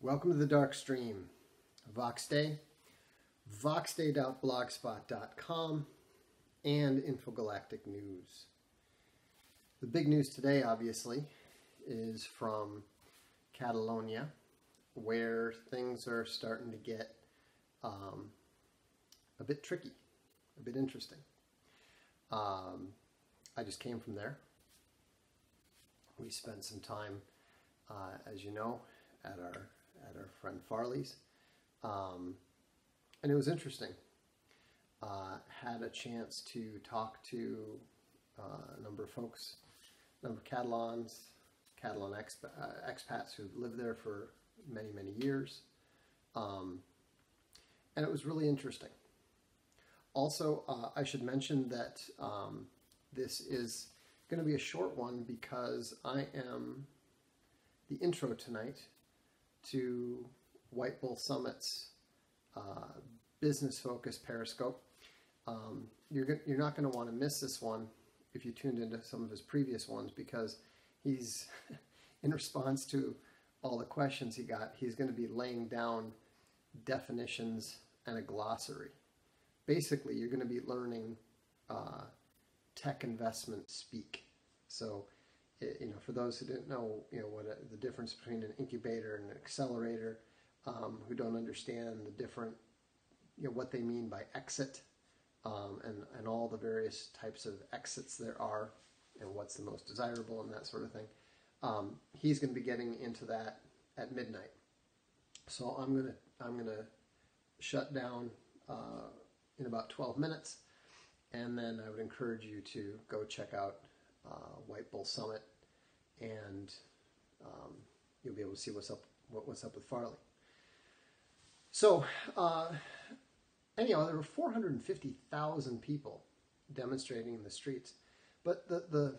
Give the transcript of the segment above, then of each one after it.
Welcome to the Darkstream. Voxday, voxday.blogspot.com, and Infogalactic News. The big news today, obviously, is from Catalonia, where things are starting to get a bit tricky, a bit interesting. I just came from there. We spent some time, as you know, at our friend Farley's, and it was interesting. Had a chance to talk to a number of folks, a number of Catalan expats who've lived there for many years, and it was really interesting. Also, I should mention that this is going to be a short one because I am the intro tonight to White Bull Summit's business-focused Periscope. You're not going to want to miss this one if you tuned into some of his previous ones, because he's, in response to all the questions he got, he's going to be laying down definitions and a glossary. Basically, you're going to be learning tech investment speak. So, for those who didn't know, the difference between an incubator and an accelerator, who don't understand the different, what they mean by exit, and all the various types of exits there are, and what's the most desirable and that sort of thing. He's going to be getting into that at midnight. So I'm gonna shut down in about 12 minutes, and then I would encourage you to go check out White Bull Summit, and you'll be able to see what's up with Farley. So anyhow, there were 450,000 people demonstrating in the streets. But the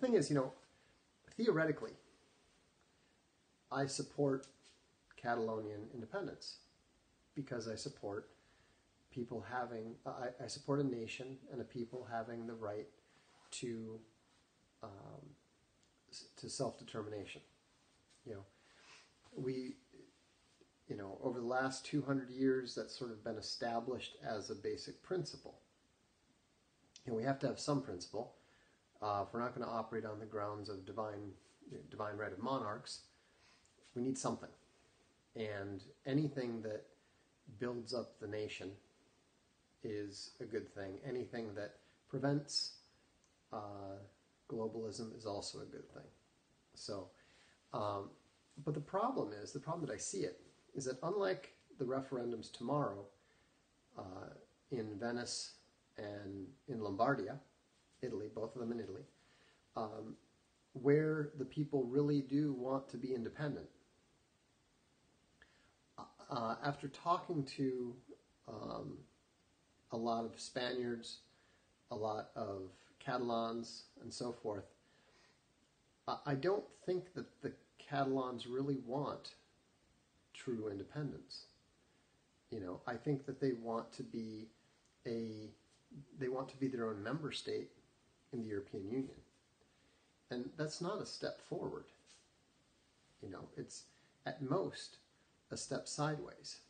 thing is, theoretically, I support Catalonian independence because I support people having, I support a nation and a people having the right to self-determination. Over the last 200 years, that's sort of been established as a basic principle. We have to have some principle. If we're not going to operate on the grounds of divine right of monarchs, we need something. And anything that builds up the nation is a good thing. Anything that prevents globalism is also a good thing. So, but the problem that I see it, is that unlike the referendums tomorrow in Venice and in Lombardia, Italy, both of them in Italy, where the people really do want to be independent, after talking to a lot of Spaniards, a lot of Catalans, and so forth, I don't think that the Catalans really want true independence. I think that they want to be their own member state in the European Union. And that's not a step forward. It's at most a step sideways.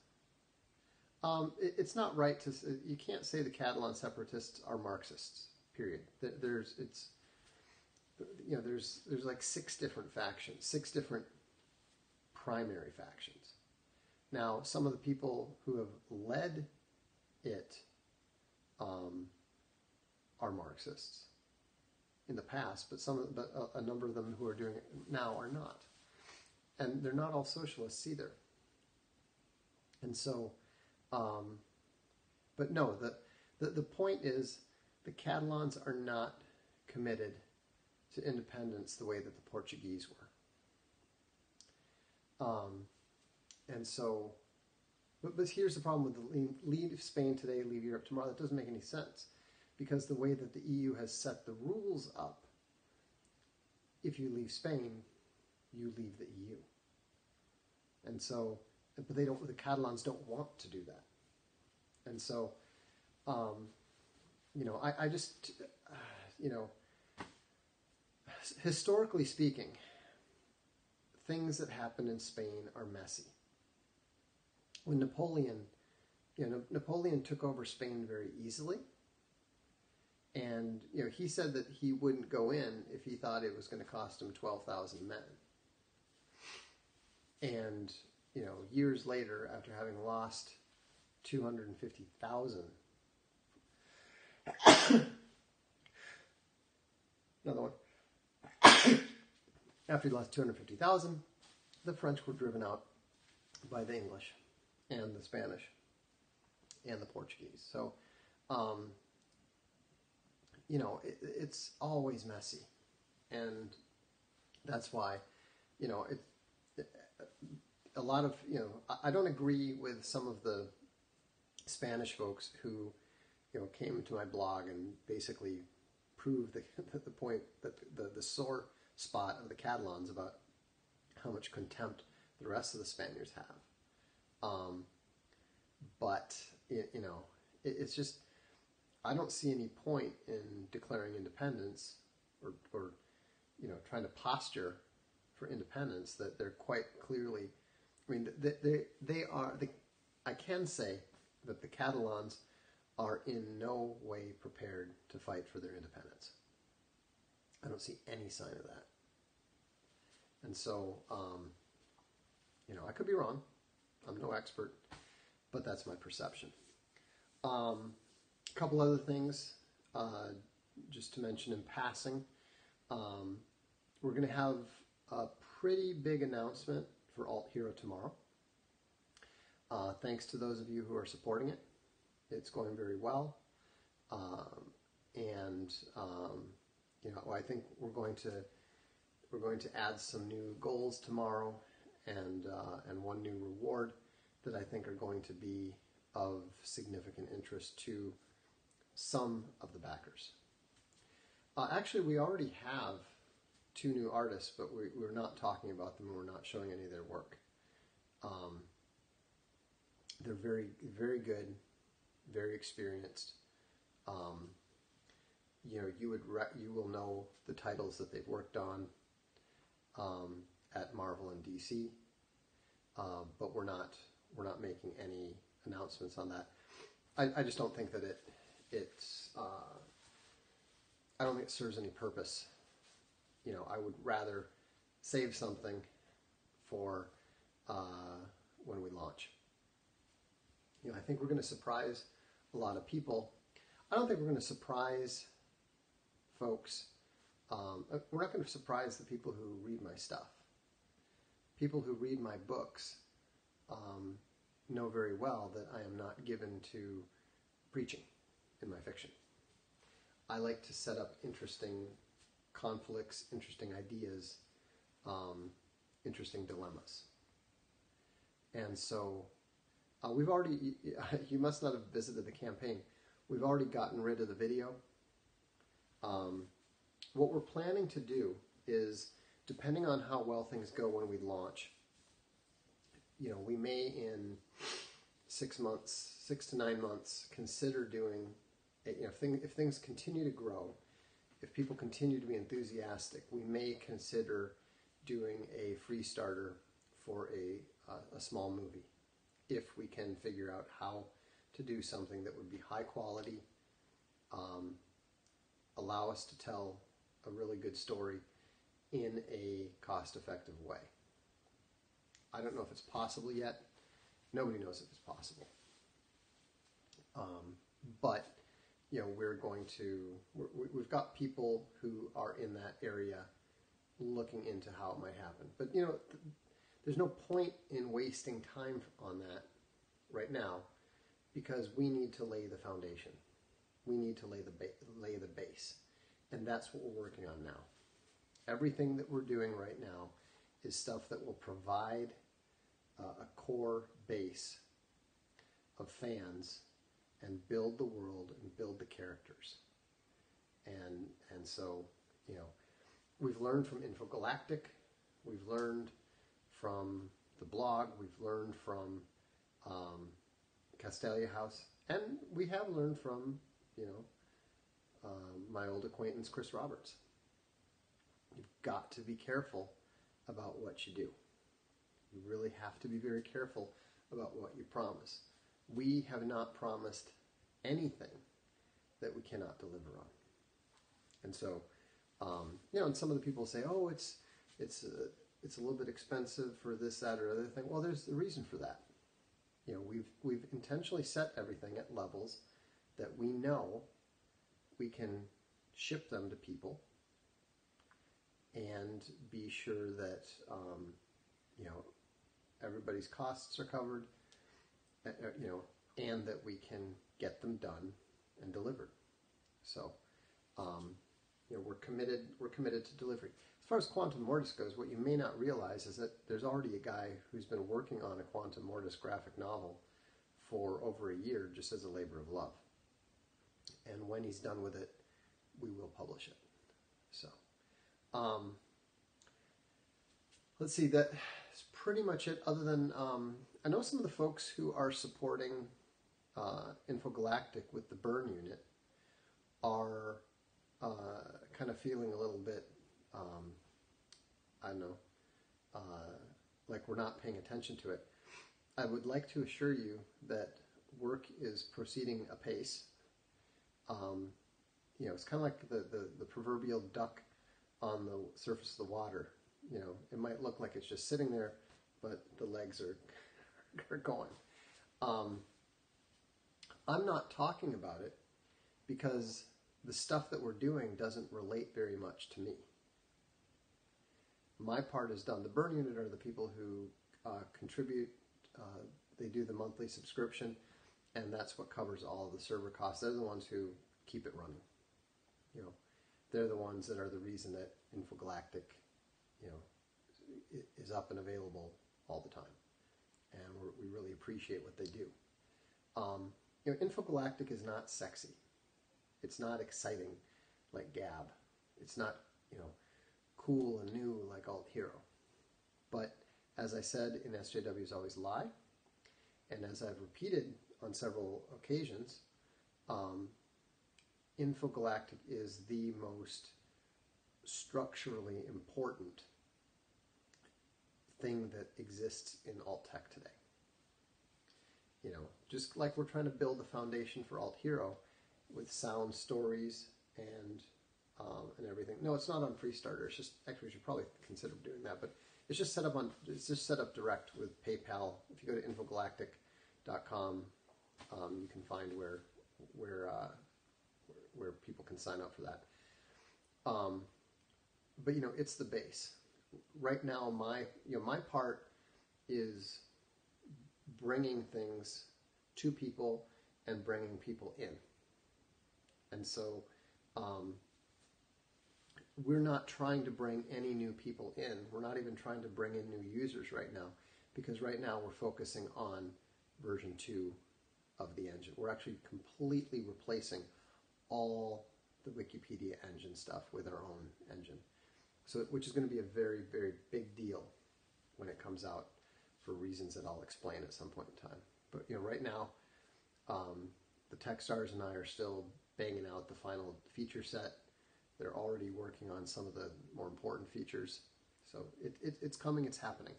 It's not right to say, you can't say the Catalan separatists are Marxists, period. There's like 6 different factions, 6 different primary factions. Now, some of the people who have led it are Marxists in the past, but a number of them who are doing it now are not, and they're not all socialists either. And so, but no, the point is, the Catalans are not committed to independence the way that the Portuguese were. And so, but here's the problem with the leave Spain today, leave Europe tomorrow. That doesn't make any sense, because the way that the EU has set the rules up, if you leave Spain, you leave the EU. And so, but the Catalans don't want to do that. And so, I just, historically speaking, things that happened in Spain are messy. When Napoleon took over Spain very easily, and he said that he wouldn't go in if he thought it was going to cost him 12,000 men. And years later, after having lost 250,000, another one. After he lost 250,000, the French were driven out by the English and the Spanish and the Portuguese. So, it's always messy. And that's why, a lot of, I don't agree with some of the Spanish folks who, came to my blog and basically proved the point that the sore spot of the Catalans about how much contempt the rest of the Spaniards have. But, it's just, I don't see any point in declaring independence or trying to posture for independence that they're quite clearly, they are, I can say that the Catalans are in no way prepared to fight for their independence. I don't see any sign of that. And so, I could be wrong. I'm no expert, but that's my perception. A couple other things, just to mention in passing. We're going to have a pretty big announcement for Alt Hero tomorrow. Thanks to those of you who are supporting it. It's going very well. I think we're going to add some new goals tomorrow and one new reward that I think are going to be of significant interest to some of the backers. Actually, we already have 2 new artists, but we're not talking about them and we're not showing any of their work. They're very, very good, very experienced. You will know the titles that they've worked on at Marvel and DC, but we're not making any announcements on that. I just don't think that it's I don't think it serves any purpose. I would rather save something for when we launch. I think we're going to surprise a lot of people. I don't think we're going to surprise folks. We're not going to surprise the people who read my stuff. People who read my books know very well that I am not given to preaching in my fiction. I like to set up interesting conflicts, interesting ideas, interesting dilemmas. And so we've already, you must not have visited the campaign, we've already gotten rid of the video. What we're planning to do is, depending on how well things go when we launch, we may in 6 to 9 months, consider doing, if things continue to grow, if people continue to be enthusiastic, we may consider doing a free starter for a small movie, if we can figure out how to do something that would be high quality, allow us to tell a really good story in a cost-effective way. I don't know if it's possible yet. Nobody knows if it's possible. But we've got people who are in that area looking into how it might happen. But there's no point in wasting time on that right now, because we need to lay the foundation. We need to lay the base. And that's what we're working on now. Everything that we're doing right now is stuff that will provide a core base of fans and build the world and build the characters. And so, we've learned from Infogalactic, we've learned from the blog, we've learned from Castalia House, and we have learned from, my old acquaintance Chris Roberts. You've got to be careful about what you do. You really have to be very careful about what you promise. We have not promised anything that we cannot deliver on. And so, and some of the people say, oh, it's a little bit expensive for this, that, or other thing. Well, there's a reason for that. We've intentionally set everything at levels that we know we can ship them to people and be sure that everybody's costs are covered, and that we can get them done and delivered. So, we're committed to delivery. As far as Quantum Mortis goes, what you may not realize is that there's already a guy who's been working on a Quantum Mortis graphic novel for over a year just as a labor of love. And when he's done with it, we will publish it. So, let's see, that's pretty much it, other than, I know some of the folks who are supporting Infogalactic with the burn unit are kind of feeling a little bit, I don't know, like we're not paying attention to it. I would like to assure you that work is proceeding apace. It's kind of like the proverbial duck on the surface of the water. It might look like it's just sitting there, but the legs are going. I'm not talking about it because the stuff that we're doing doesn't relate very much to me. My part is done. The burn unit are the people who contribute. They do the monthly subscription, and that's what covers all of the server costs. They're the ones who keep it running. They're the ones that are the reason that Infogalactic, is up and available all the time, and we really appreciate what they do. Infogalactic is not sexy. It's not exciting like Gab. It's not, cool and new like Alt Hero. But as I said in SJW's Always Lie, and as I've repeated on several occasions, Infogalactic is the most structurally important thing that exists in alt tech today. Just like we're trying to build the foundation for Alt Hero with sound stories and everything. No, it's not on Freestarter. It's just, actually, we should probably consider doing that. But it's just set up direct with PayPal. If you go to infogalactic.com, you can find where people can sign up for that. But it's the base. Right now, my part is bringing things to people and bringing people in. And so we're not trying to bring any new people in. We're not even trying to bring in new users right now, because right now we're focusing on version 2 of the engine. We're actually completely replacing all the Wikipedia engine stuff with our own engine. So, which is going to be a very, very big deal when it comes out, for reasons that I'll explain at some point in time. But right now, the Techstars and I are still banging out the final feature set. They're already working on some of the more important features. So it's coming, it's happening.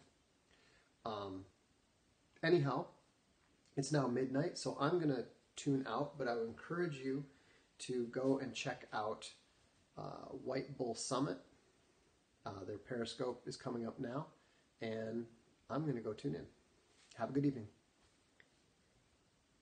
Anyhow, it's now midnight, so I'm going to tune out, but I would encourage you to go and check out White Bull Summit. Their Periscope is coming up now, and I'm going to go tune in. Have a good evening.